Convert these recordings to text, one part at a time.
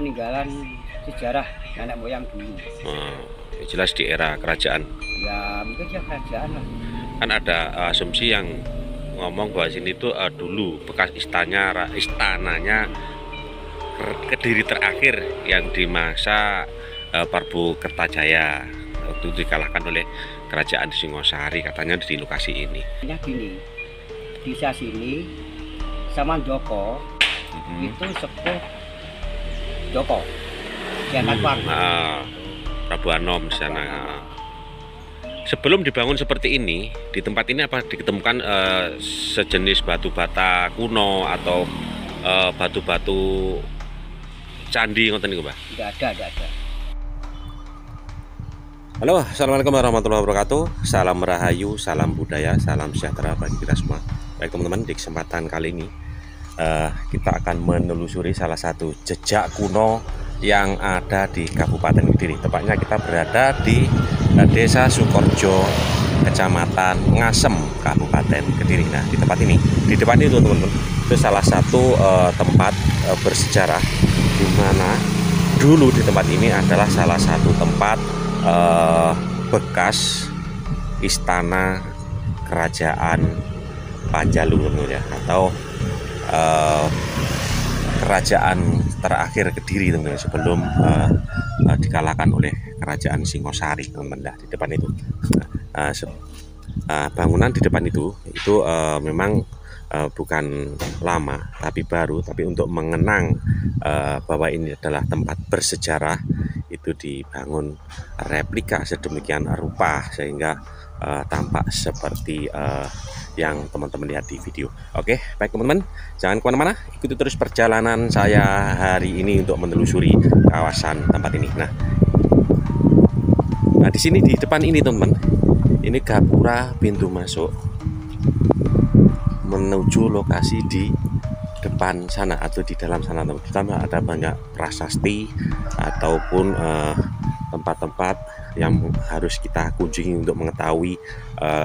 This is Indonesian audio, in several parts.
peninggalan sejarah nenek moyang dulu. Jelas di era kerajaan. Ya mungkin ya kerajaan lah. Kan ada asumsi yang ngomong bahwa sini tuh dulu bekas istananya Kediri terakhir yang di masa Prabu Kertajaya. Waktu itu dikalahkan oleh kerajaan Singosari, katanya di lokasi ini. Gini, desa sini sama Joko itu sepuh Joko jangan Prabu Anom di sana. Sebelum dibangun seperti ini, di tempat ini apa ditemukan sejenis batu bata kuno atau batu-batu candi ngoten niku, Pak? Tidak ada. Halo, assalamualaikum warahmatullahi wabarakatuh. Salam rahayu, salam budaya, salam sejahtera bagi kita semua. Baik teman-teman, di kesempatan kali ini kita akan menelusuri salah satu jejak kuno yang ada di Kabupaten Kediri. Tepatnya kita berada di Desa Sukorjo, Kecamatan Ngasem, Kabupaten Kediri. Nah, di tempat ini, di depan itu teman-teman, itu salah satu tempat bersejarah di mana dulu di tempat ini adalah salah satu tempat bekas istana kerajaan Panjalu ya, atau kerajaan terakhir Kediri teman-teman, sebelum dikalahkan oleh kerajaan Singosari teman-teman. Di depan itu bangunan di depan itu memang bukan lama tapi baru, tapi untuk mengenang bahwa ini adalah tempat bersejarah, itu dibangun replika sedemikian rupa sehingga tampak seperti yang teman-teman lihat di video. Oke, baik teman-teman, jangan kemana-mana, ikuti terus perjalanan saya hari ini untuk menelusuri kawasan tempat ini. Nah, di sini di depan ini teman-teman, ini gapura pintu masuk menuju lokasi di depan sana atau di dalam sana teman-teman. Ada banyak prasasti ataupun tempat-tempat yang harus kita kunjungi untuk mengetahui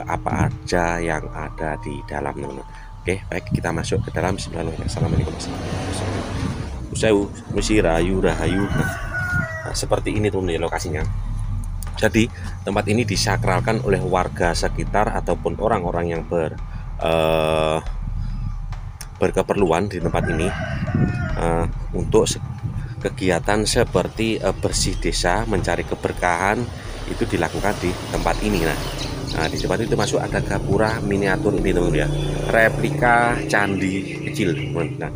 apa aja yang ada di dalam teman-teman. Oke, baik, kita masuk ke dalam. Assalamualaikum warahmatullahi wabarakatuh. Nah, seperti ini teman-teman lokasinya. Jadi tempat ini disakralkan oleh warga sekitar ataupun orang-orang yang berkeperluan di tempat ini untuk kegiatan seperti bersih desa, mencari keberkahan, itu dilakukan di tempat ini. Nah, di tempat itu masuk ada gapura miniatur ini teman-teman ya, replika candi kecil teman-teman.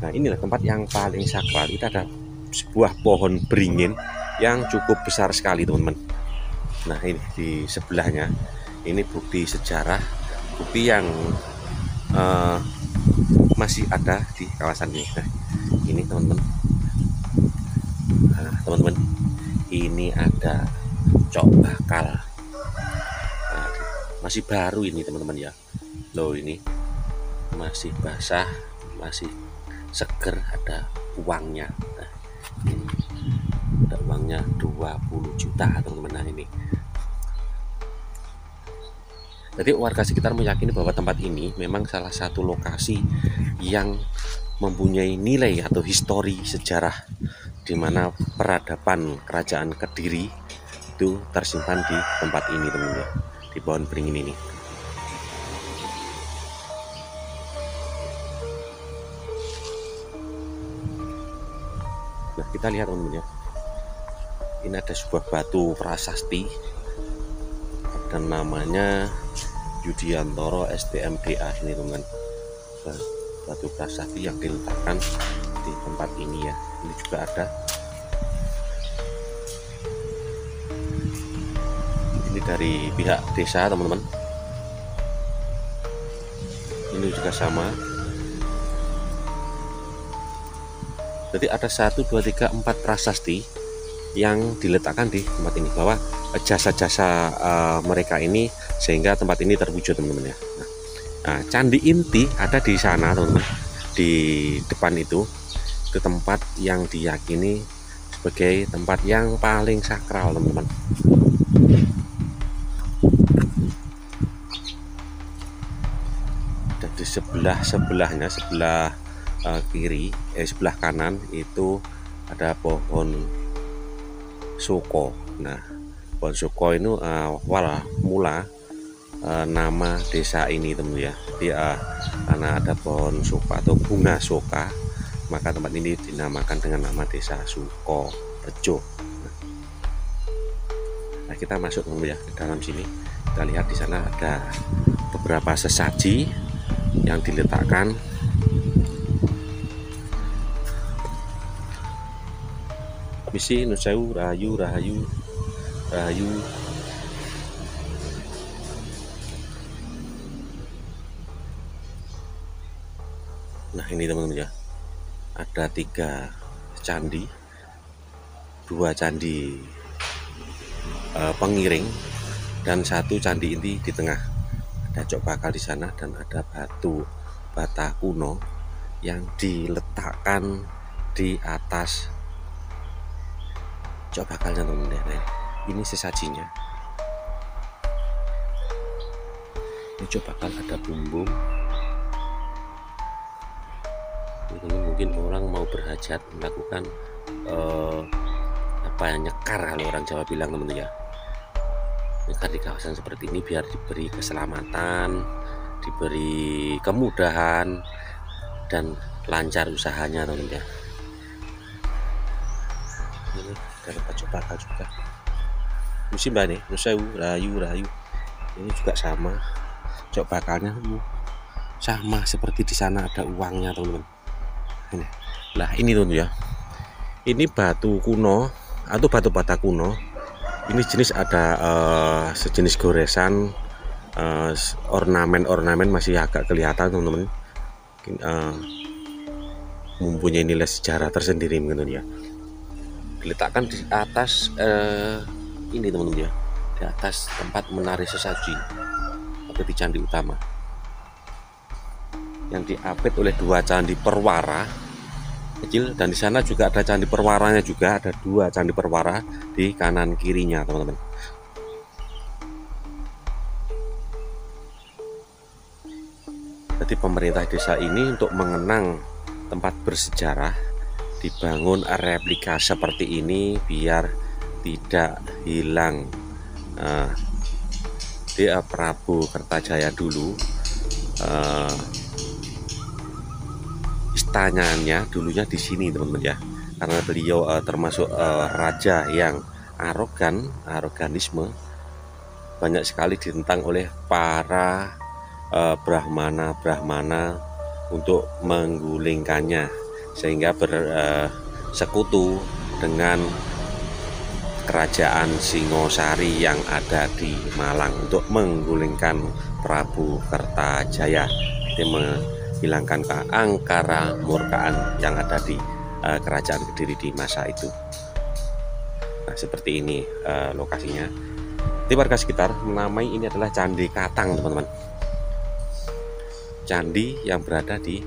Nah, inilah tempat yang paling sakral. Itu ada sebuah pohon beringin yang cukup besar sekali teman-teman. Nah, ini di sebelahnya ini bukti sejarah, bukti yang masih ada di kawasan ini. Nah, ini teman-teman. Nah, teman-teman, ini ada cok bakal. Nah, masih baru ini teman-teman ya. Loh, ini masih basah, masih seger, ada uangnya. Nah, ini ada uangnya 20 juta teman-teman. Nah, ini jadi warga sekitar meyakini bahwa tempat ini memang salah satu lokasi yang mempunyai nilai atau histori sejarah, di mana peradaban kerajaan Kediri itu tersimpan di tempat ini teman-teman, di pohon beringin ini. Nah, kita lihat teman-teman ya, ini ada sebuah batu prasasti, dan namanya Yudiantoro STMDA ini teman-teman, batu prasasti yang diletakkan di tempat ini ya. Ini juga ada, ini dari pihak desa teman-teman, ini juga sama. Jadi ada 1, 2, 3, 4 prasasti yang diletakkan di tempat ini, bahwa jasa-jasa mereka ini sehingga tempat ini terwujud teman-teman ya. Nah, candi inti ada di sana teman-teman, di depan itu tempat yang diyakini sebagai tempat yang paling sakral teman-teman. Dan di sebelahnya, sebelah kiri, sebelah kanan itu ada pohon soko. Nah, pohon soko ini mula nama desa ini teman ya. Jadi karena ada pohon soka atau bunga soka, maka tempat ini dinamakan dengan nama desa Sukorejo. Nah, kita masuk teman ya ke dalam sini. Kita lihat di sana ada beberapa sesaji yang diletakkan. Misi Nusewu Rahayu Rahayu Rahayu. Nah, ini teman-teman ya, ada 3 candi, 2 candi pengiring dan 1 candi inti di tengah. Ada cok bakal di sana dan ada batu bata kuno yang diletakkan di atas cok bakalnya teman-teman ya. Nah, ini sesajinya. Ini cok bakal ada bumbung. Ini mungkin orang mau berhajat melakukan nyekar kalau orang Jawa bilang teman-teman ya. Nyekar di kawasan seperti ini biar diberi keselamatan, diberi kemudahan dan lancar usahanya teman-teman ya. Ini ada bacok bakal juga. Musim nih, Nusewu Rahayu Rahayu. Ini juga sama, cok bakalnya sama seperti di sana, ada uangnya teman-teman. Nah, ini tuh ya, ini batu kuno atau batu bata kuno. Ini jenis ada sejenis goresan, ornamen masih agak kelihatan teman-teman. Mempunyai nilai sejarah tersendiri gitu ya. Diletakkan di atas ini teman-teman ya, di atas tempat menari sesaji atau di candi utama yang diapit oleh 2 candi perwara kecil, dan di sana juga ada candi perwaranya juga, ada 2 candi perwara di kanan kirinya teman-teman. Jadi pemerintah desa ini untuk mengenang tempat bersejarah dibangun replika seperti ini biar tidak hilang. Di Prabu Kertajaya dulu istananya dulunya di sini teman-teman ya, karena beliau termasuk raja yang aroganisme, banyak sekali ditentang oleh para brahmana untuk menggulingkannya, sehingga bersekutu dengan kerajaan Singosari yang ada di Malang untuk menggulingkan Prabu Kertajaya, menghilangkan keangkara murkaan yang ada di kerajaan Kediri di masa itu. Nah, seperti ini lokasinya. Di warga sekitar menamai ini adalah Candi Katang teman-teman. Candi yang berada di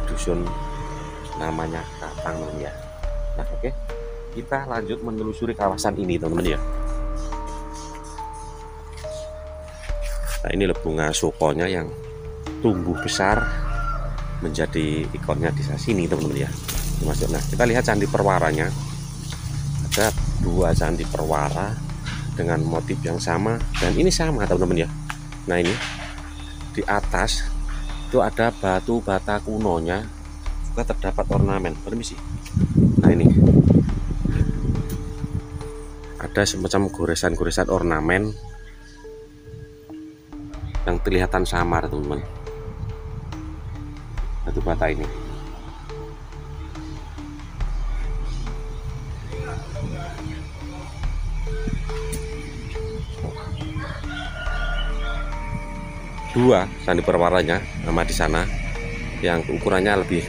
dusun namanya Katang ya. Nah, oke. Kita lanjut menelusuri kawasan ini teman-teman ya. Nah, ini bunga sokonya yang tumbuh besar menjadi ikonnya di sini teman-teman ya. Masuk. Nah, kita lihat candi perwaranya. Ada 2 candi perwara dengan motif yang sama, dan ini sama teman-teman ya. Nah, ini di atas itu ada batu bata kunonya, juga terdapat ornamen. Permisi. Nah, ini ada semacam goresan-goresan ornamen yang kelihatan samar teman-teman. Batu bata ini. Dua candi perwaranya nama di sana yang ukurannya lebih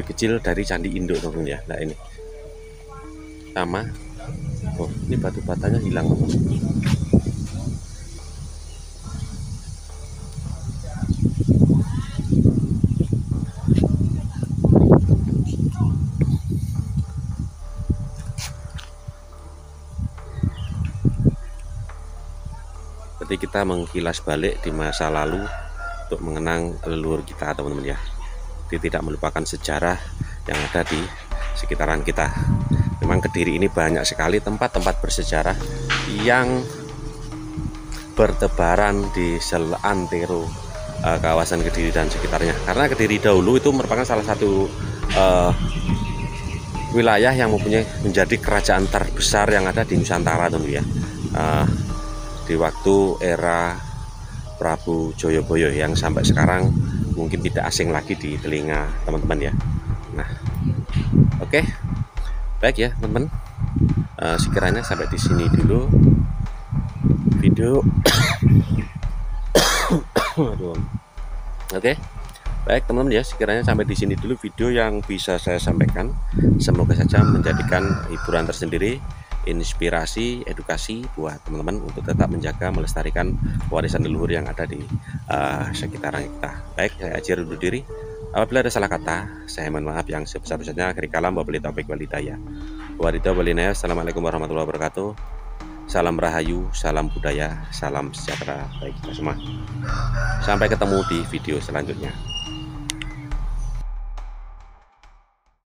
kecil dari candi induk teman-teman ya. Nah, ini sama. Oh, ini batu batanya hilang teman-teman. Berarti kita mengkilas balik di masa lalu untuk mengenang leluhur kita teman-teman ya. dia tidak melupakan sejarah yang ada di sekitaran kita. Memang Kediri ini banyak sekali tempat-tempat bersejarah yang bertebaran di selantero kawasan Kediri dan sekitarnya. Karena Kediri dahulu itu merupakan salah satu wilayah yang menjadi kerajaan terbesar yang ada di Nusantara dulu ya. Di waktu era Prabu Joyoboyo yang sampai sekarang mungkin tidak asing lagi di telinga teman-teman ya. Nah, oke. Baik ya teman-teman. Sekiranya sampai di sini dulu video. Aduh. Oke. Baik teman-teman ya, sekiranya sampai di sini dulu video yang bisa saya sampaikan. Semoga saja menjadikan hiburan tersendiri, inspirasi, edukasi buat teman-teman untuk tetap menjaga, melestarikan warisan leluhur yang ada di sekitaran kita. Baik, saya Aji undur diri. Apabila ada salah kata, saya mohon maaf yang sebesar-besarnya. Akhir kalam, wabillahi taufiq wal hidayah. Wassalamualaikum warahmatullahi wabarakatuh. Salam Rahayu, salam budaya, salam sejahtera bagi kita semua. Sampai ketemu di video selanjutnya.